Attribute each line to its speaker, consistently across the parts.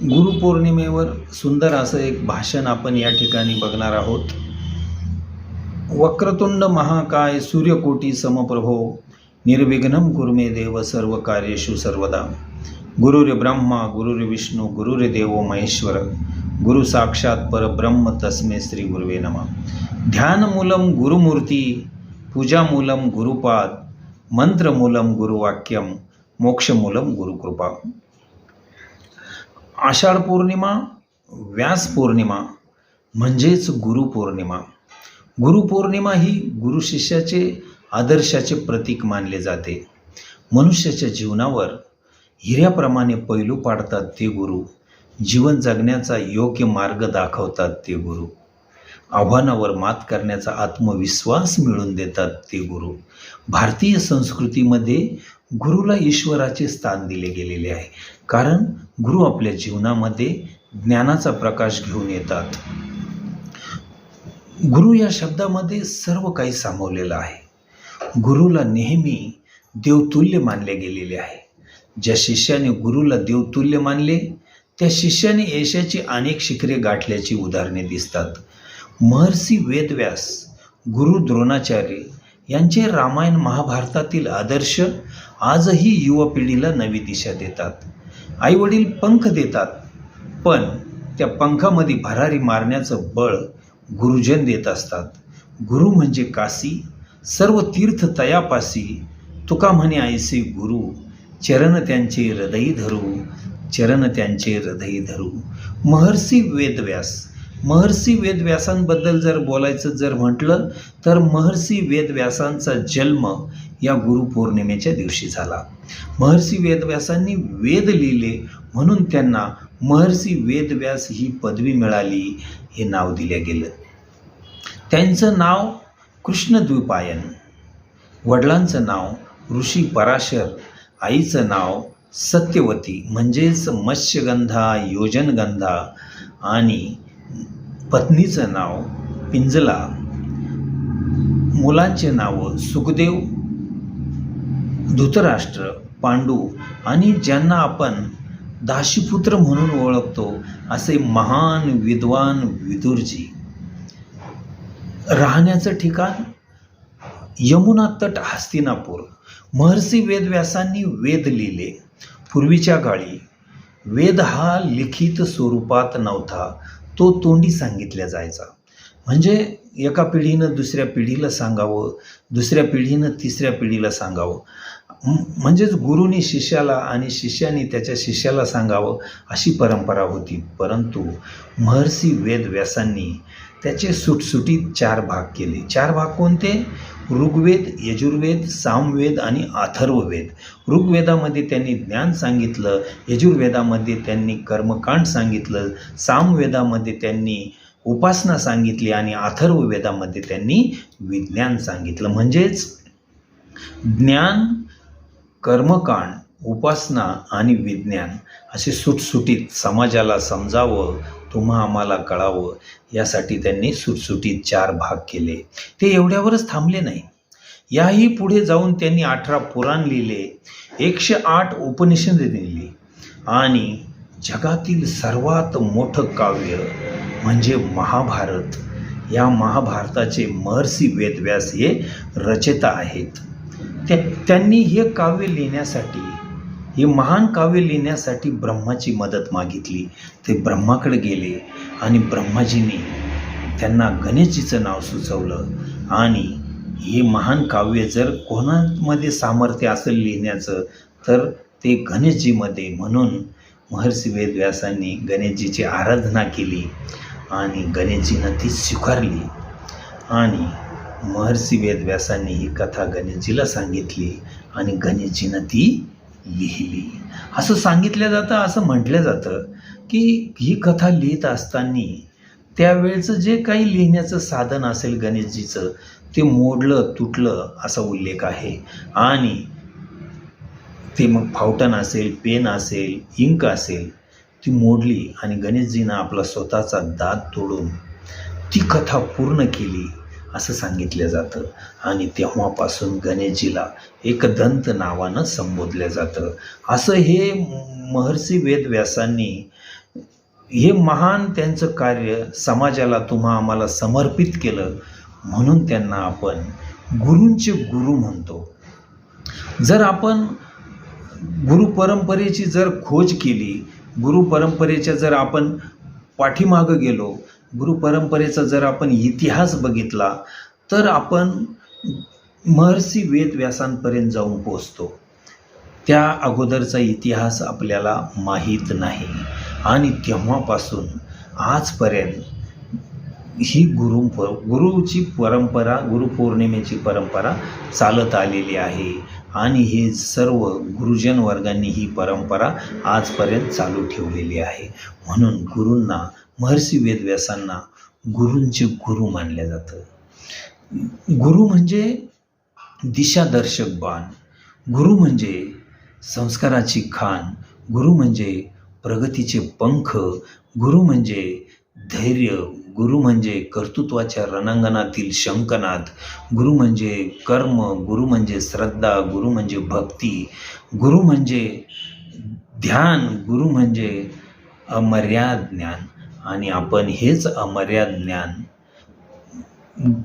Speaker 1: गुरुपौर्णिमेवर सुंदर असं एक भाषण आपण या ठिकाणी बघणार आहोत. वक्रतुंड महाकाय सूर्यकोटी समप्रभो निर्विघ्नं कुरु मे देव सर्व कार्येषु सर्वदा. गुरुर्ब्रह्मा गुरुर्विष्णू गुरुर्देवो महेश्वर गुरु साक्षात परब्रह्म तस्मै श्री गुरुवे नमः. ध्यानमूलं गुरुमूर्ती पूजामूलं गुरुपाद मंत्रमूलं गुरुवाक्यम मोक्षमूलं गुरुकृपा. आषाढ पौर्णिमा, व्यास पौर्णिमा म्हणजेच गुरुपौर्णिमा. गुरुपौर्णिमा ही गुरु शिष्याचे आदर्शाचे प्रतीक मानले जाते. मनुष्याच्या जीवनावर हिऱ्याप्रमाणे पैलू पाडतात ते गुरु. जीवन जगण्याचा योग्य मार्ग दाखवतात ते गुरु. आव्हानावर मात करण्याचा आत्मविश्वास मिळवून देतात ते गुरु. भारतीय संस्कृतीमध्ये गुरुला ईश्वराचे स्थान दिले गेलेले आहे, कारण गुरु आपल्या जीवनामध्ये ज्ञानाचा प्रकाश घेऊन येतात. गुरु या शब्दामध्ये सर्व काही सामावलेलं आहे. गुरुला नेहमी देवतुल्य मानले गेलेले आहे. ज्या शिष्याने गुरुला देवतुल्य मानले त्या शिष्याने यशाची अनेक शिखरे गाठल्याची उदाहरणे दिसतात. महर्षी वेदव्यास, गुरु द्रोणाचार्य यांचे रामायण महाभारतातील आदर्श आजही युवा पिढीला नवी दिशा देतात. आईवडील पंख देतात, पण त्या पंखामध्ये भरारी मारण्याचं बळ गुरुजन देत असतात. गुरु म्हणजे काशी, सर्व तीर्थ तयापासी. तुका म्हणे ऐसे गुरु, चरण त्यांचे हृदयी धरू, चरण त्यांचे हृदयी धरू. महर्षी वेदव्यासांबद्दल जर बोलायचं जर म्हटलं तर महर्षी वेदव्यासांचा जन्म या गुरुपौर्णिमेच्या दिवशी झाला. महर्षी वेदव्यासांनी वेद लिहिले म्हणून त्यांना महर्षी वेदव्यास ही पदवी मिळाली, हे नाव दिले गेलं. त्यांचं नाव कृष्णद्वैपायन. वडिलांचं नाव ऋषी पराशर, आईचं नाव सत्यवती म्हणजेच मत्स्यगंधा योजनगंधा आणि पत्नीचं नाव पिंजला. मुलांचे नाव सुखदेव, धृतराष्ट्र, पांडू आणि ज्यांना आपण दाशीपुत्र म्हणून ओळखतो असे महान विद्वान विदुरजी. राहण्याचं ठिकाण यमुना तट हस्तिनापूर. महर्षी वेदव्यासांनी वेद लिहिले. पूर्वीच्या काळी वेद हा लिखित स्वरूपात नव्हता, तो तोंडी सांगितल्या जायचा. म्हणजे एका पिढीनं दुसऱ्या पिढीला सांगावं, दुसऱ्या पिढीनं तिसऱ्या पिढीला सांगावं. म्हणजेच गुरुनी शिष्याला आणि शिष्याने त्याच्या शिष्याला सांगावं अशी परंपरा होती. परंतु महर्षी वेदव्यासांनी त्याचे सुटसुटीत 4 भाग केले. 4 भाग कोणते? ऋग्वेद, यजुर्वेद, सामवेद आणि अथर्ववेद. ऋग्वेदामध्ये त्यांनी ज्ञान सांगितलं, यजुर्वेदामध्ये त्यांनी कर्मकांड सांगितलं, सामवेदामध्ये त्यांनी उपासना सांगितली आणि अथर्ववेदामध्ये त्यांनी विज्ञान सांगितलं. म्हणजेच ज्ञान, कर्मकांड, उपासना आणि विज्ञान असे सुटसुटीत समाजाला समजावं, तुम्हा आम्हाला कळावं यासाठी त्यांनी सुटसुटीत 4 भाग केले. ते एवढ्यावरच थांबले नाही. याही पुढे जाऊन त्यांनी 18 पुराण लिहिले, 108 उपनिषद लिहिली आणि जगातील सर्वात मोठं काव्य म्हणजे महाभारत, या महाभारताचे महर्षी वेदव्यास हे रचयिता आहेत. त्यांनी हे काव्य लिहिण्यासाठी, हे महान काव्य लिहिण्यासाठी ब्रह्माची मदत मागितली. ते ब्रह्माकडे गेले आणि ब्रह्माजींनी त्यांना गणेशजीचं नाव सुचवलं आणि हे महान काव्य जर कोणामध्ये सामर्थ्य असेल लिहिण्याचं तर ते गणेशजीमध्ये. म्हणून महर्षी वेदव्यासांनी गणेशजीची आराधना केली आणि गणेशजीनं ती स्वीकारली आणि महर्षी वेदव्यासांनी ही कथा गणेशजीला सांगितली आणि गणेशजीनं ती लिहिली. असं सांगितलं जातं, असं म्हटलं जातं की ही कथा लिहित असताना त्यावेळचं जे काही लिहिण्याचं साधन असेल गणेशजीचं ते मोडलं तुटलं असा उल्लेख आहे. आणि ते मग फावटन असेल, पेन असेल, इंक असेल, ती मोडली आणि गणेशजीनं आपला स्वतःचा दात तोडून ती कथा पूर्ण केली असं सांगितलं जातं. आणि तेव्हापासून गणेशजीला एकदंत नावानं संबोधलं जातं. असं हे महर्षी वेदव्यासांनी हे महान त्यांचं कार्य समाजाला तुम्हा आम्हाला समर्पित केलं, म्हणून त्यांना आपण गुरूंचे गुरु म्हणतो. जर आपण गुरु परंपरेची जर खोज केली, गुरु परंपरेच्या जर आपण पाठीमागं गेलो, गुरु परंपरेचा जर आपण इतिहास बघितला, तर आपण महर्षी वेदव्यासांपर्यंत जाऊन पोचतो. त्या अगोदरचा इतिहास आपल्याला माहीत नाही आणि तेव्हापासून आजपर्यंत ही गुरुची परंपरा, गुरुपौर्णिमेची परंपरा चालत आलेली आहे आणि हे सर्व गुरुजन वर्गांनी ही परंपरा आजपर्यंत चालू ठेवलेली आहे. म्हणून गुरूंना, महर्षी वेदव्यासांना गुरूंचे गुरु मानले जातं. गुरु म्हणजे दिशादर्शक बाण, गुरु म्हणजे संस्काराची खाण, गुरु म्हणजे प्रगतीचे पंख, गुरु म्हणजे धैर्य, गुरु म्हणजे कर्तृत्वाच्या रणांगणातील शंखनाद, गुरु म्हणजे कर्म, गुरु म्हणजे श्रद्धा, गुरु म्हणजे भक्ती, गुरु म्हणजे ध्यान, गुरु म्हणजे अमर्याद ज्ञान. आणि आपण हेच अमर्याद ज्ञान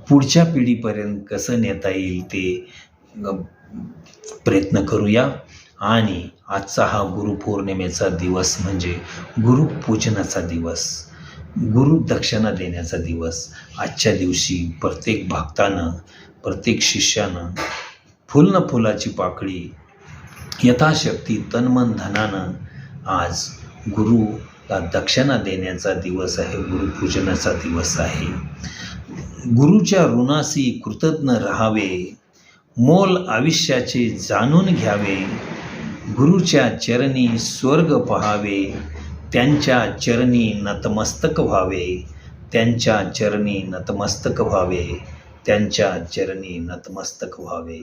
Speaker 1: पुढच्या पिढीपर्यंत कसं नेता येईल ते प्रयत्न करूया. आणि आजचा हा गुरुपौर्णिमेचा दिवस म्हणजे गुरुपूजनाचा दिवस, गुरु दक्षिणा देण्याचा दिवस. आजच्या दिवशी प्रत्येक भक्तानं, प्रत्येक शिष्यानं फुल फुलाची पाकळी यथाशक्ती तनमन धनानं आज गुरुला दक्षिणा देण्याचा दिवस आहे, गुरुपूजनाचा दिवस आहे. गुरुच्या ऋणाशी कृतज्ञ राहावे, मोल आयुष्याचे जाणून घ्यावे, गुरुच्या चरणी स्वर्ग पहावे, त्यांच्या चरणी नतमस्तक व्हावे, त्यांच्या चरणी नतमस्तक व्हावे, त्यांच्या चरणी नतमस्तक व्हावे.